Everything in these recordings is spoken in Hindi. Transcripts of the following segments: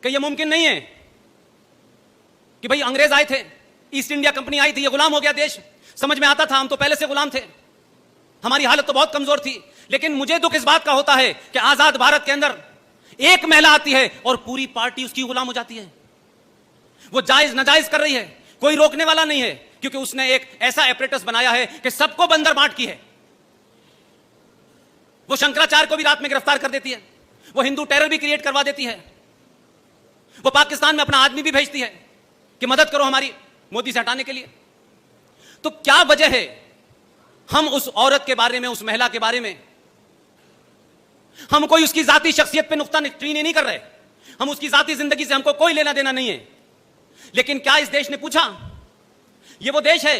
कि यह मुमकिन नहीं है कि भाई अंग्रेज आए थे, ईस्ट इंडिया कंपनी आई थी, ये गुलाम हो गया देश। समझ में आता था, हम तो पहले से गुलाम थे, हमारी हालत तो बहुत कमजोर थी। लेकिन मुझे दुख इस बात का होता है कि आजाद भारत के अंदर एक महिला आती है और पूरी पार्टी उसकी गुलाम हो जाती है। वो जायज नाजायज कर रही है, कोई रोकने वाला नहीं है, क्योंकि उसने एक ऐसा एपरेटस बनाया है कि सबको बंदर बांट की है। वो शंकराचार्य को भी रात में गिरफ्तार कर देती है, वो हिंदू टेरर भी क्रिएट करवा देती है, वो पाकिस्तान में अपना आदमी भी भेजती है कि मदद करो हमारी मोदी से हटाने के लिए। तो क्या वजह है हम उस औरत के बारे में, उस महिला के बारे में, हम कोई उसकी जाती शख्सियत पे नुक्ताचीनी नहीं कर रहे, हम उसकी जाती जिंदगी से हमको कोई लेना देना नहीं है। लेकिन क्या इस देश ने पूछा? यह वो देश है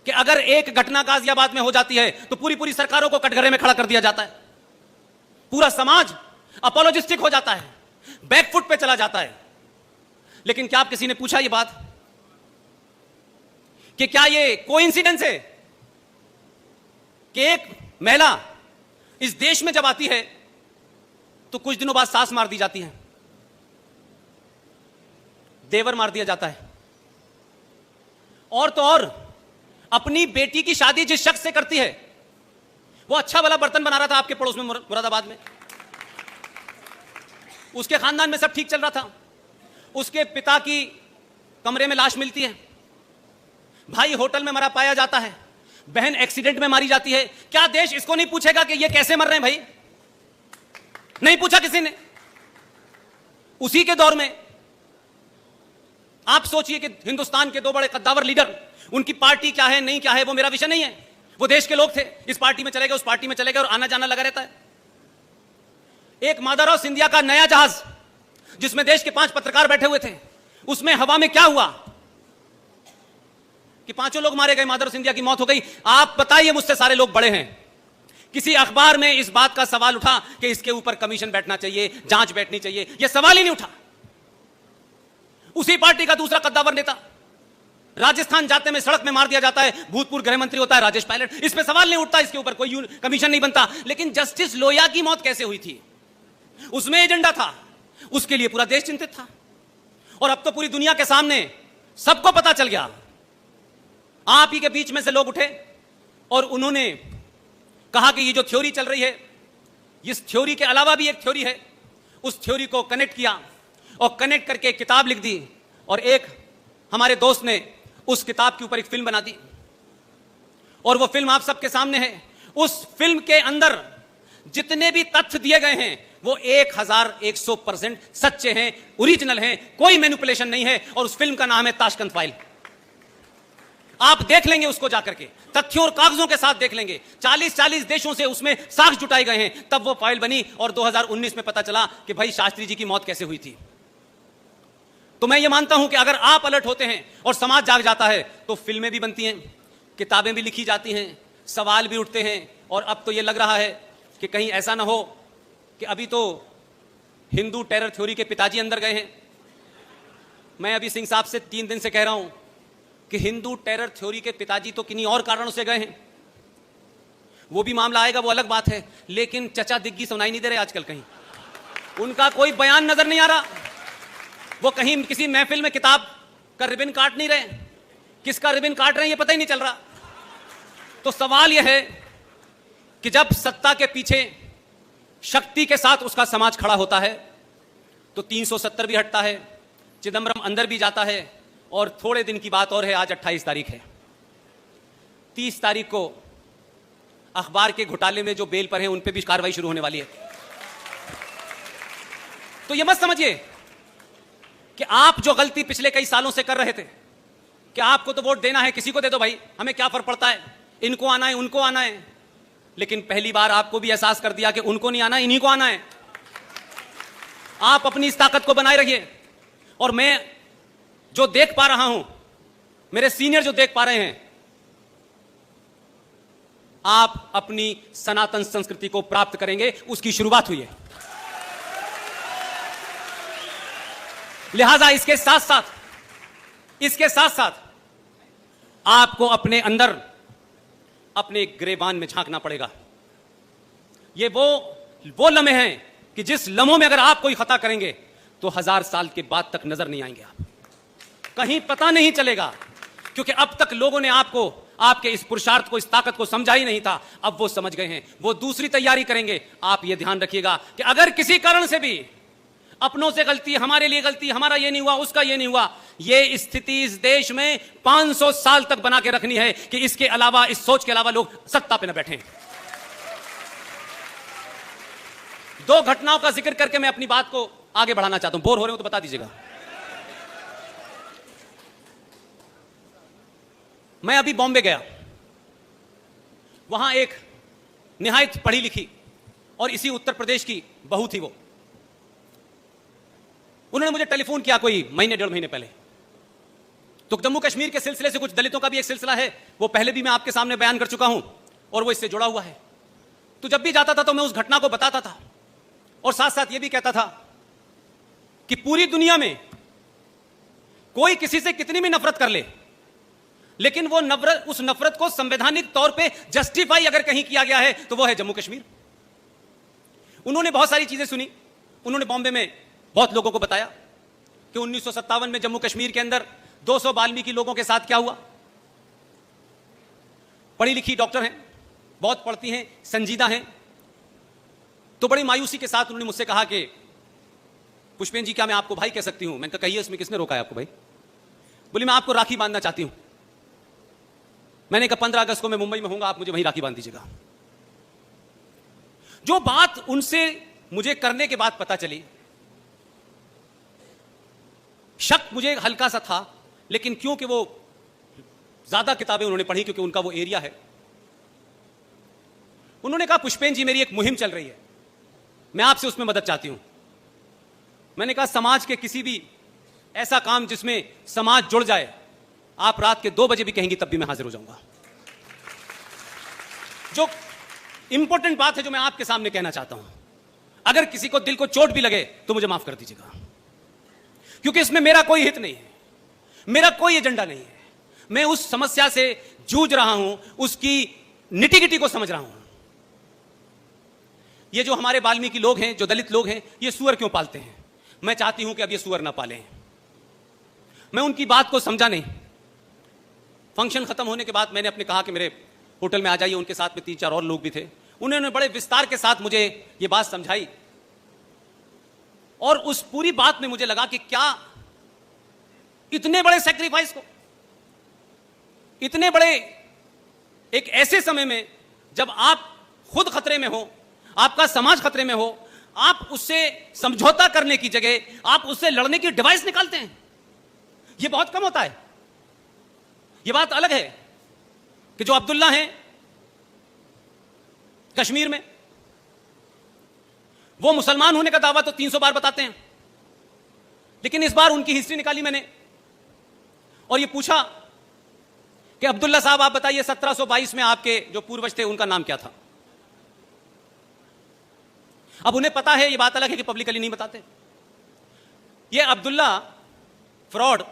कि अगर एक घटना गाजियाबाद में हो जाती है तो पूरी पूरी सरकारों को कटघरे में खड़ा कर दिया जाता है, पूरा समाज अपोलोजिस्टिक हो जाता है, बैकफुट पे चला जाता है। लेकिन क्या आप किसी ने पूछा यह बात कि क्या यह कोइंसिडेंस है कि एक महिला इस देश में जब आती है तो कुछ दिनों बाद सास मार दी जाती है, देवर मार दिया जाता है, और तो और अपनी बेटी की शादी जिस शख्स से करती है, वो अच्छा वाला बर्तन बना रहा था आपके पड़ोस में मुरादाबाद में, उसके खानदान में सब ठीक चल रहा था, उसके पिता की कमरे में लाश मिलती है, भाई होटल में मरा पाया जाता है, बहन एक्सीडेंट में मारी जाती है। क्या देश इसको नहीं पूछेगा कि ये कैसे मर रहे हैं? भाई नहीं पूछा किसी ने। उसी के दौर में आप सोचिए कि हिंदुस्तान के दो बड़े कद्दावर लीडर, उनकी पार्टी क्या है नहीं क्या है वो मेरा विषय नहीं है, वो देश के लोग थे, इस पार्टी में चले गए उस पार्टी में चले गए और आना जाना लगा रहता है। एक माधवराव सिंधिया का नया जहाज जिसमें देश के 5 पत्रकार बैठे हुए थे, उसमें हवा में क्या हुआ कि 5 लोग मारे गए, माधवराव सिंधिया की मौत हो गई। आप बताइए, मुझसे सारे लोग बड़े हैं, किसी अखबार में इस बात का सवाल उठा कि इसके ऊपर कमीशन बैठना चाहिए, जांच बैठनी चाहिए? यह सवाल ही नहीं उठा। उसी पार्टी का दूसरा कद्दावर नेता राजस्थान जाते में सड़क में मार दिया जाता है, भूतपूर्व गृह मंत्री होता है राजेश पायलट, इस पे सवाल नहीं उठता, इसके ऊपर कोई कमीशन नहीं बनता। लेकिन जस्टिस लोहिया की मौत कैसे हुई थी, उसमें एजेंडा था, उसके लिए पूरा देश चिंतित था। और अब तो पूरी दुनिया के सामने सबको पता चल गया। आप ही के बीच में से लोग उठे और उन्होंने कहा कि ये जो थ्योरी चल रही है, इस थ्योरी के अलावा भी एक थ्योरी है। उस थ्योरी को कनेक्ट किया और कनेक्ट करके एक किताब लिख दी, और एक हमारे दोस्त ने उस किताब के ऊपर एक फिल्म बना दी, और वो फिल्म आप सबके सामने है। उस फिल्म के अंदर जितने भी तथ्य दिए गए हैं वो 1100% सच्चे हैं, ओरिजिनल हैं, कोई मैनिपुलेशन नहीं है। और उस फिल्म का नाम है ताशकंद फाइल। आप देख लेंगे उसको जाकर के, तथ्यों और कागजों के साथ देख लेंगे। 40 देशों से उसमें साक्ष्य जुटाए गए हैं, तब वो फाइल बनी और 2019 में पता चला कि भाई शास्त्री जी की मौत कैसे हुई थी। तो मैं ये मानता हूं कि अगर आप अलर्ट होते हैं और समाज जाग जाता है तो फिल्में भी बनती हैं, किताबें भी लिखी जाती हैं, सवाल भी उठते हैं। और अब तो ये लग रहा है कि कहीं ऐसा ना हो कि अभी तो हिंदू टेरर थ्योरी के पिताजी अंदर गए हैं। मैं अभी सिंह साहब से 3 दिन से कह रहा हूं कि हिंदू टेरर थ्योरी के पिताजी तो किन्हीं और कारणों से गए हैं, वो भी मामला आएगा, वो अलग बात है। लेकिन चचा दिग्गी सुनाई नहीं दे रहे आजकल, कहीं उनका कोई बयान नजर नहीं आ रहा। वो कहीं किसी महफिल में किताब का रिबन काट नहीं रहे, किसका रिबन काट रहे हैं ये पता ही नहीं चल रहा। तो सवाल यह है कि जब सत्ता के पीछे शक्ति के साथ उसका समाज खड़ा होता है तो 370 भी हटता है, चिदम्बरम अंदर भी जाता है। और थोड़े दिन की बात और है, आज 28 तारीख है, 30 तारीख को अखबार के घोटाले में जो बेल पर हैं उन पे भी कार्रवाई शुरू होने वाली है। तो ये मत समझिए कि आप जो गलती पिछले कई सालों से कर रहे थे कि आपको तो वोट देना है, किसी को दे दो भाई, हमें क्या फर्क पड़ता है, इनको आना है उनको आना है। लेकिन पहली बार आपको भी एहसास कर दिया कि उनको नहीं आना, इन्हीं को आना है। आप अपनी इस ताकत को बनाए रखिए। और मैं जो देख पा रहा हूं, मेरे सीनियर जो देख पा रहे हैं, आप अपनी सनातन संस्कृति को प्राप्त करेंगे, उसकी शुरुआत हुई है। लिहाजा इसके साथ साथ आपको अपने अंदर, अपने गिरेबान में झांकना पड़ेगा। ये वो लम्हे हैं कि जिस लम्हों में अगर आप कोई खता करेंगे तो 1000 साल के बाद तक नजर नहीं आएंगे आप, कहीं पता नहीं चलेगा, क्योंकि अब तक लोगों ने आपको, आपके इस पुरुषार्थ को, इस ताकत को समझा ही नहीं था। अब वो समझ गए हैं, वो दूसरी तैयारी करेंगे। आप ये ध्यान रखिएगा कि अगर किसी कारण से भी अपनों से गलती, हमारे लिए गलती, हमारा ये नहीं हुआ, उसका ये नहीं हुआ, ये स्थिति इस देश में 500 साल तक बना के रखनी है कि इसके अलावा, इस सोच के अलावा लोग सत्ता पे न बैठे। 2 घटनाओं का जिक्र करके मैं अपनी बात को आगे बढ़ाना चाहता हूं। बोर हो रहे हो तो बता दीजिएगा। मैं अभी बॉम्बे गया, वहां एक निहायत पढ़ी लिखी और इसी उत्तर प्रदेश की बहू थी। वो, उन्होंने मुझे टेलीफोन किया कोई महीने 1.5 महीने पहले। तो जम्मू कश्मीर के सिलसिले से कुछ दलितों का भी एक सिलसिला है, वो पहले भी मैं आपके सामने बयान कर चुका हूं और वो इससे जुड़ा हुआ है। तो जब भी जाता था तो मैं उस घटना को बताता था और साथ साथ ये भी कहता था कि पूरी दुनिया में कोई किसी से कितनी भी नफरत कर ले, लेकिन वो नफरत, उस नफरत को संवैधानिक तौर पे जस्टिफाई अगर कहीं किया गया है तो वो है जम्मू कश्मीर। उन्होंने बहुत सारी चीजें सुनी। उन्होंने बॉम्बे में बहुत लोगों को बताया कि 1957 में जम्मू कश्मीर के अंदर 200 वाल्मीकि लोगों के साथ क्या हुआ। पढ़ी लिखी डॉक्टर हैं, बहुत पढ़ती हैं, संजीदा हैं। तो बड़ी मायूसी के साथ उन्होंने मुझसे कहा कि पुष्पेन जी, क्या मैं आपको भाई कह सकती हूं? मैंने कहा कहिए, इसमें किसने रोका है आपको भाई? बोली मैं आपको राखी बांधना चाहती हूं। मैंने कहा 15 अगस्त को मैं मुंबई में हूंगा, आप मुझे वहीं राखी बांध दीजिएगा। जो बात उनसे मुझे करने के बाद पता चली, शक मुझे हल्का सा था, लेकिन क्योंकि वो ज्यादा किताबें उन्होंने पढ़ी, क्योंकि उनका वो एरिया है। उन्होंने कहा पुष्पेन जी, मेरी एक मुहिम चल रही है, मैं आपसे उसमें मदद चाहती हूं। मैंने कहा समाज के किसी भी ऐसा काम जिसमें समाज जुड़ जाए, आप रात के 2 बजे भी कहेंगी तब भी मैं हाजिर हो जाऊंगा। जो इंपॉर्टेंट बात है जो मैं आपके सामने कहना चाहता हूं, अगर किसी को दिल को चोट भी लगे तो मुझे माफ कर दीजिएगा, क्योंकि इसमें मेरा कोई हित नहीं है, मेरा कोई एजेंडा नहीं है। मैं उस समस्या से जूझ रहा हूं, उसकी निटी-गिटी को समझ रहा हूं। ये जो हमारे वाल्मीकि लोग हैं, जो दलित लोग हैं, ये सुअर क्यों पालते हैं? मैं चाहती हूं कि अब ये सुअर ना पालें। मैं उनकी बात को समझा नहीं। फंक्शन खत्म होने के बाद मैंने अपने कहा कि मेरे होटल में आ जाइए। उनके साथ में 3-4 और लोग भी थे। उन्होंने बड़े विस्तार के साथ मुझे ये बात समझाई और उस पूरी बात में मुझे लगा कि क्या इतने बड़े सैक्रिफाइस को, इतने बड़े एक ऐसे समय में जब आप खुद खतरे में हो, आपका समाज खतरे में हो, आप उससे समझौता करने की जगह आप उससे लड़ने की डिवाइस निकालते हैं। यह बहुत कम होता है। यह बात अलग है कि जो अब्दुल्ला हैं कश्मीर में, वो मुसलमान होने का दावा तो 300 बार बताते हैं, लेकिन इस बार उनकी हिस्ट्री निकाली मैंने और ये पूछा कि अब्दुल्ला साहब आप बताइए 1722 में आपके जो पूर्वज थे उनका नाम क्या था? अब उन्हें पता है, ये बात अलग है कि पब्लिकली नहीं बताते। ये अब्दुल्ला फ्रॉड,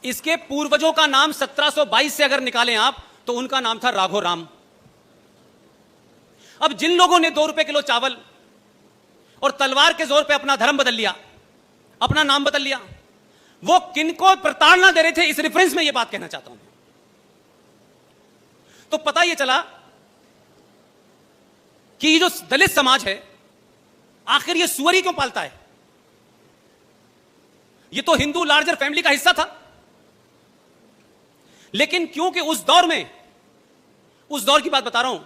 इसके पूर्वजों का नाम 1722 से अगर निकालें आप तो उनका नाम था राघो राम। अब जिन लोगों ने 2 रुपए किलो चावल और तलवार के जोर पे अपना धर्म बदल लिया, अपना नाम बदल लिया, वो किनको प्रताड़ना दे रहे थे, इस रेफरेंस में ये बात कहना चाहता हूं। तो पता ये चला कि ये जो दलित समाज है, आखिर ये सुअरी क्यों पालता है? ये तो हिंदू लार्जर फैमिली का हिस्सा था, लेकिन क्योंकि उस दौर में, उस दौर की बात बता रहा हूं,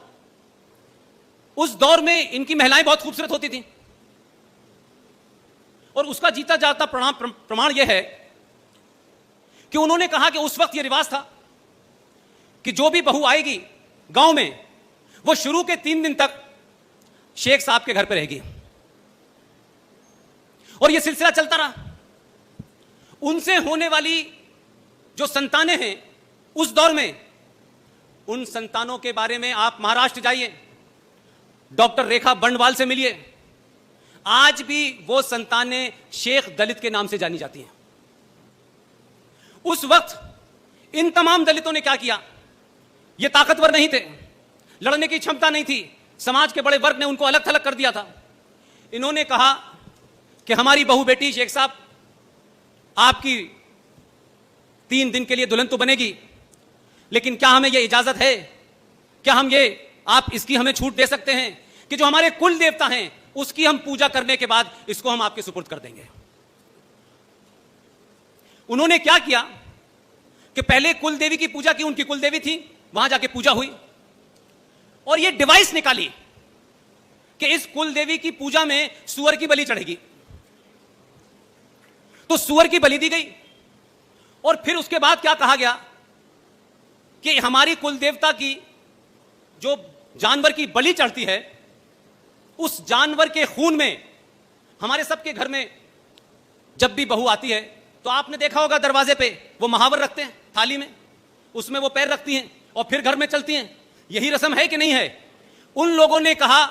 उस दौर में इनकी महिलाएं बहुत खूबसूरत होती थी और उसका जीता जाता प्रमाण यह है कि उन्होंने कहा कि उस वक्त यह रिवाज था कि जो भी बहू आएगी गांव में, वो शुरू के 3 दिन तक शेख साहब के घर पर रहेगी और यह सिलसिला चलता रहा। उनसे होने वाली जो संतानें हैं उस दौर में, उन संतानों के बारे में आप महाराष्ट्र जाइए, डॉक्टर रेखा बंडवाल से मिलिए, आज भी वो संतानें शेख दलित के नाम से जानी जाती हैं। उस वक्त इन तमाम दलितों ने क्या किया? ये ताकतवर नहीं थे, लड़ने की क्षमता नहीं थी, समाज के बड़े वर्ग ने उनको अलग थलग कर दिया था। इन्होंने कहा कि हमारी बहू बेटी शेख साहब आपकी 3 दिन के लिए दुल्हन तो बनेगी, लेकिन क्या हमें यह इजाजत है, क्या हम ये आप इसकी हमें छूट दे सकते हैं कि जो हमारे कुल देवता हैं उसकी हम पूजा करने के बाद इसको हम आपके सुपुर्द कर देंगे। उन्होंने क्या किया कि पहले कुल देवी की पूजा की, उनकी कुल देवी थी, वहां जाके पूजा हुई और ये डिवाइस निकाली कि इस कुल देवी की पूजा में सुअर की बलि चढ़ेगी, तो सुअर की बलि दी गई। और फिर उसके बाद क्या कहा गया कि हमारी कुल देवता की जो जानवर की बलि चढ़ती है, उस जानवर के खून में, हमारे सबके घर में जब भी बहू आती है तो आपने देखा होगा दरवाजे पे वो महावर रखते हैं थाली में, उसमें वो पैर रखती हैं और फिर घर में चलती हैं। यही रस्म है कि नहीं है? उन लोगों ने कहा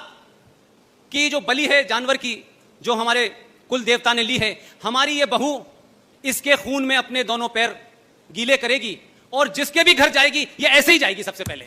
कि जो बलि है जानवर की, जो हमारे कुल देवता ने ली है, हमारी ये बहू इसके खून में अपने दोनों पैर गीले करेगी और जिसके भी घर जाएगी ये ऐसे ही जाएगी सबसे पहले।